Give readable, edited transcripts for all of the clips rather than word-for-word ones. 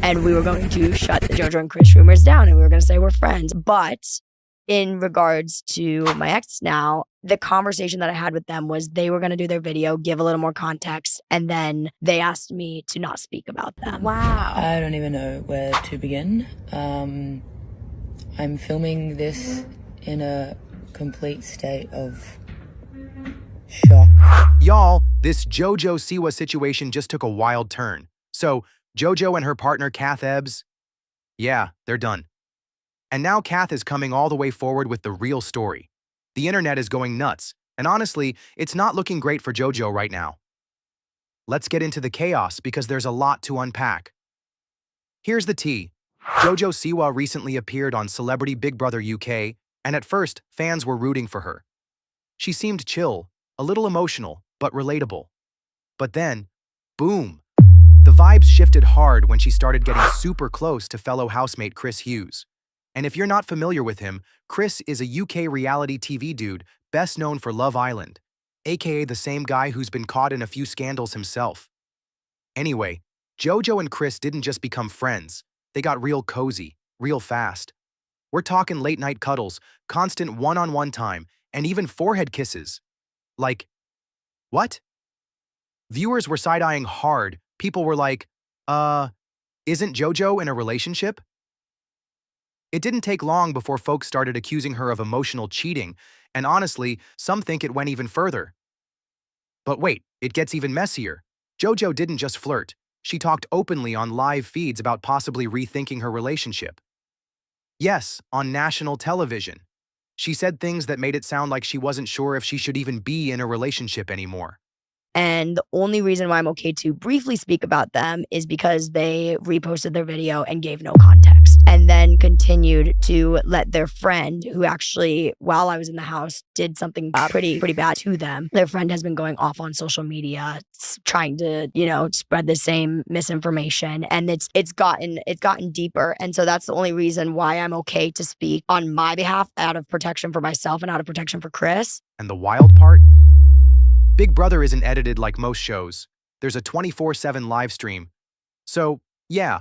and we were going to shut the JoJo and Chris rumors down, and we were going to say we're friends. But in regards to my ex now, the conversation that I had with them was they were going to do their video, give a little more context, and then they asked me to not speak about them. Wow. I don't even know where to begin. I'm filming this in a complete state of shock. Y'all, this JoJo Siwa situation just took a wild turn. So, JoJo and her partner Kath Ebbs, yeah, they're done. And now Kath is coming all the way forward with the real story. The internet is going nuts, and honestly, it's not looking great for JoJo right now. Let's get into the chaos because there's a lot to unpack. Here's the tea. JoJo Siwa recently appeared on Celebrity Big Brother UK, and at first, fans were rooting for her. She seemed chill, a little emotional, but relatable. But then, boom! The vibes shifted hard when she started getting super close to fellow housemate Chris Hughes. And if you're not familiar with him, Chris is a UK reality TV dude best known for Love Island, aka the same guy who's been caught in a few scandals himself. Anyway, JoJo and Chris didn't just become friends, they got real cozy, real fast. We're talking late-night cuddles, constant one-on-one time, and even forehead kisses. Like, what? Viewers were side-eyeing hard. People were like, isn't JoJo in a relationship? It didn't take long before folks started accusing her of emotional cheating, and honestly, some think it went even further. But wait, it gets even messier. JoJo didn't just flirt. She talked openly on live feeds about possibly rethinking her relationship. Yes, on national television. She said things that made it sound like she wasn't sure if she should even be in a relationship anymore. And the only reason why I'm okay to briefly speak about them is because they reposted their video and gave no context, and then continued to let their friend, who actually, while I was in the house, did something pretty bad to them. Their friend has been going off on social media, trying to, spread the same misinformation, and it's gotten deeper. And so that's the only reason why I'm okay to speak on my behalf, out of protection for myself and out of protection for Chris. And the wild part? Big Brother isn't edited like most shows. There's a 24/7 live stream. So, yeah,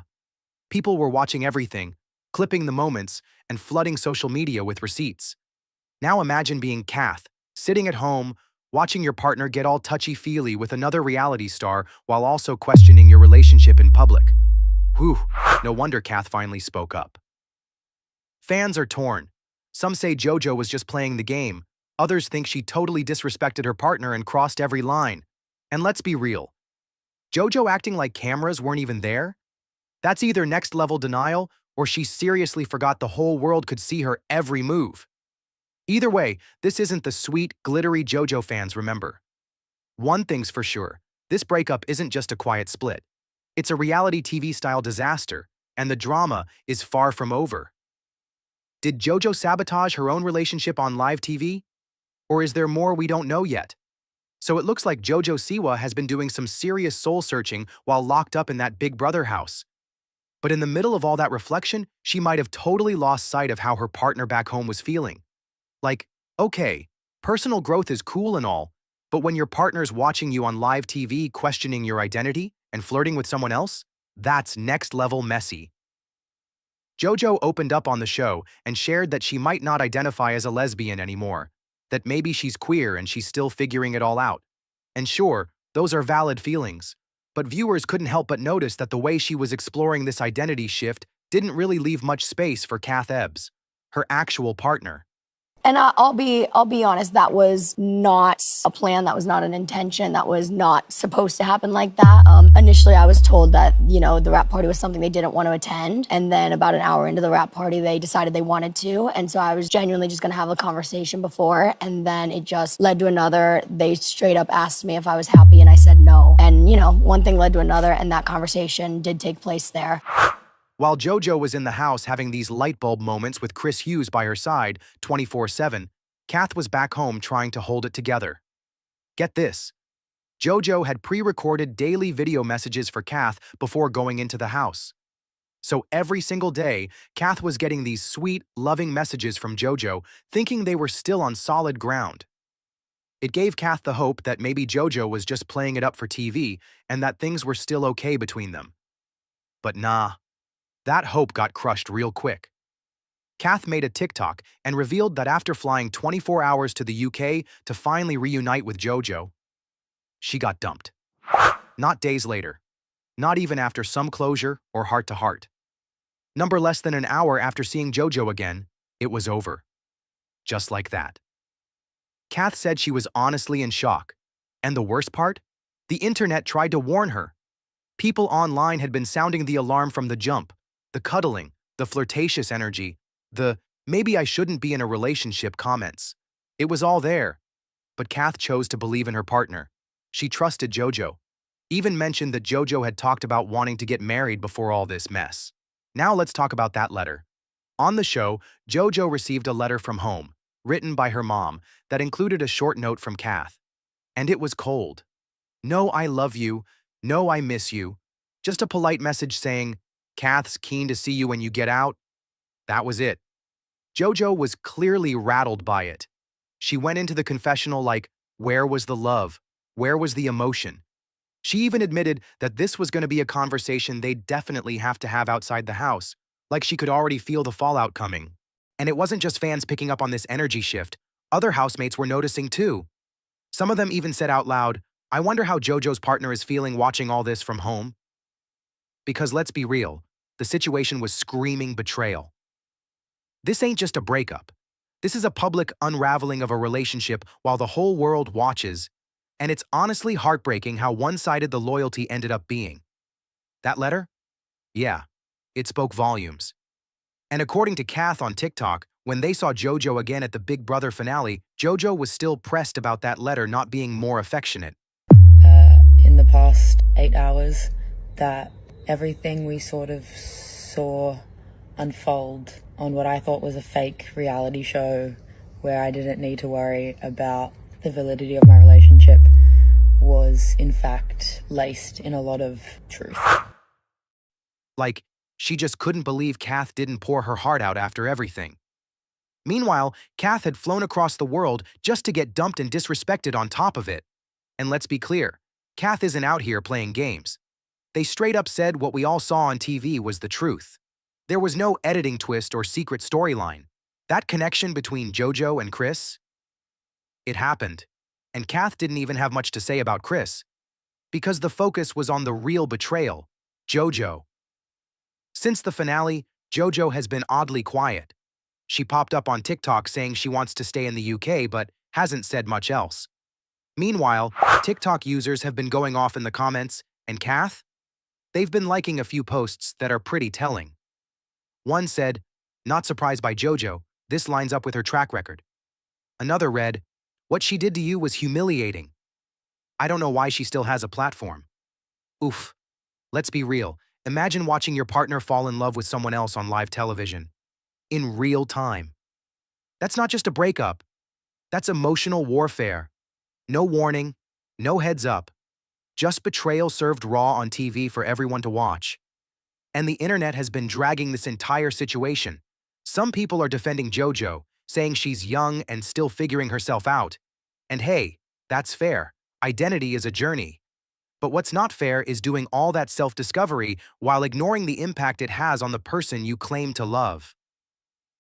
people were watching everything, clipping the moments, and flooding social media with receipts. Now imagine being Kath, sitting at home, watching your partner get all touchy-feely with another reality star while also questioning your relationship in public. Whew, no wonder Kath finally spoke up. Fans are torn. Some say JoJo was just playing the game. Others think she totally disrespected her partner and crossed every line. And let's be real. JoJo acting like cameras weren't even there? That's either next-level denial or she seriously forgot the whole world could see her every move. Either way, this isn't the sweet, glittery JoJo fans remember. One thing's for sure, this breakup isn't just a quiet split. It's a reality TV-style disaster, and the drama is far from over. Did JoJo sabotage her own relationship on live TV? Or is there more we don't know yet? So it looks like JoJo Siwa has been doing some serious soul-searching while locked up in that Big Brother house. But in the middle of all that reflection, she might have totally lost sight of how her partner back home was feeling. Like, okay, personal growth is cool and all, but when your partner's watching you on live TV questioning your identity and flirting with someone else, that's next-level messy. JoJo opened up on the show and shared that she might not identify as a lesbian anymore, that maybe she's queer and she's still figuring it all out. And sure, those are valid feelings, but viewers couldn't help but notice that the way she was exploring this identity shift didn't really leave much space for Kath Ebbs, her actual partner. And I'll be honest, that was not a plan, that was not an intention, that was not supposed to happen like that. Initially, I was told that, the wrap party was something they didn't want to attend. And then about an hour into the wrap party, they decided they wanted to. And so I was genuinely just gonna have a conversation before, and then it just led to another. They straight up asked me if I was happy, and I said no. And, one thing led to another, and that conversation did take place there. While JoJo was in the house having these light bulb moments with Chris Hughes by her side 24/7, Kath was back home trying to hold it together. Get this. JoJo had pre-recorded daily video messages for Kath before going into the house. So every single day, Kath was getting these sweet, loving messages from JoJo, thinking they were still on solid ground. It gave Kath the hope that maybe JoJo was just playing it up for TV and that things were still okay between them. But nah. That hope got crushed real quick. Kath made a TikTok and revealed that after flying 24 hours to the UK to finally reunite with JoJo, she got dumped. Not days later. Not even after some closure or heart-to-heart. Number less than an hour after seeing JoJo again, it was over. Just like that. Kath said she was honestly in shock. And the worst part? The internet tried to warn her. People online had been sounding the alarm from the jump, the cuddling, the flirtatious energy, the "maybe I shouldn't be in a relationship" comments. It was all there. But Kath chose to believe in her partner. She trusted JoJo. Even mentioned that JoJo had talked about wanting to get married before all this mess. Now let's talk about that letter. On the show, JoJo received a letter from home, written by her mom, that included a short note from Kath. And it was cold. No, I love you. No, I miss you. Just a polite message saying, Kath's keen to see you when you get out. That was it. JoJo was clearly rattled by it. She went into the confessional like, where was the love? Where was the emotion? She even admitted that this was going to be a conversation they'd definitely have to have outside the house, like she could already feel the fallout coming. And it wasn't just fans picking up on this energy shift. Other housemates were noticing too. Some of them even said out loud, I wonder how JoJo's partner is feeling watching all this from home. Because let's be real, the situation was screaming betrayal. This ain't just a breakup. This is a public unraveling of a relationship while the whole world watches, and it's honestly heartbreaking how one-sided the loyalty ended up being. That letter? Yeah, it spoke volumes. And according to Kath on TikTok, when they saw JoJo again at the Big Brother finale, JoJo was still pressed about that letter not being more affectionate. In the past 8 hours, that everything we sort of saw unfold on what I thought was a fake reality show where I didn't need to worry about the validity of my relationship was in fact laced in a lot of truth. Like, she just couldn't believe Kath didn't pour her heart out after everything. Meanwhile, Kath had flown across the world just to get dumped and disrespected on top of it. And let's be clear, Kath isn't out here playing games. They straight up said what we all saw on TV was the truth. There was no editing twist or secret storyline. That connection between JoJo and Chris? It happened. And Kath didn't even have much to say about Chris, because the focus was on the real betrayal, JoJo. Since the finale, JoJo has been oddly quiet. She popped up on TikTok saying she wants to stay in the UK but hasn't said much else. Meanwhile, TikTok users have been going off in the comments, and Kath? They've been liking a few posts that are pretty telling. One said, not surprised by JoJo, this lines up with her track record. Another read, what she did to you was humiliating. I don't know why she still has a platform. Oof. Let's be real. Imagine watching your partner fall in love with someone else on live television. In real time. That's not just a breakup. That's emotional warfare. No warning, no heads up. Just betrayal served raw on TV for everyone to watch. And the internet has been dragging this entire situation. Some people are defending JoJo, saying she's young and still figuring herself out. And hey, that's fair. Identity is a journey. But what's not fair is doing all that self-discovery while ignoring the impact it has on the person you claim to love.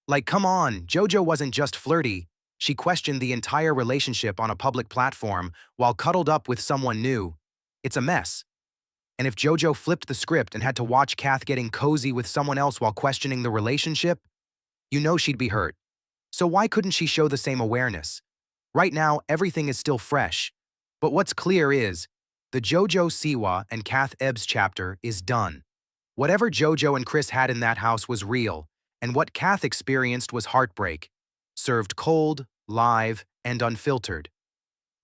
Like, come on, JoJo wasn't just flirty. She questioned the entire relationship on a public platform while cuddled up with someone new. It's a mess. And if JoJo flipped the script and had to watch Kath getting cozy with someone else while questioning the relationship, you know she'd be hurt. So why couldn't she show the same awareness? Right now, everything is still fresh. But what's clear is, the JoJo Siwa and Kath Ebbs chapter is done. Whatever JoJo and Chris had in that house was real, and what Kath experienced was heartbreak, served cold, live, and unfiltered.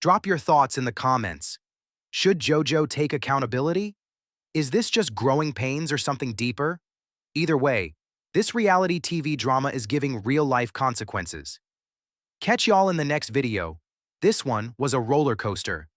Drop your thoughts in the comments. Should JoJo take accountability? Is this just growing pains or something deeper? Either way, this reality TV drama is giving real-life consequences. Catch y'all in the next video. This one was a roller coaster.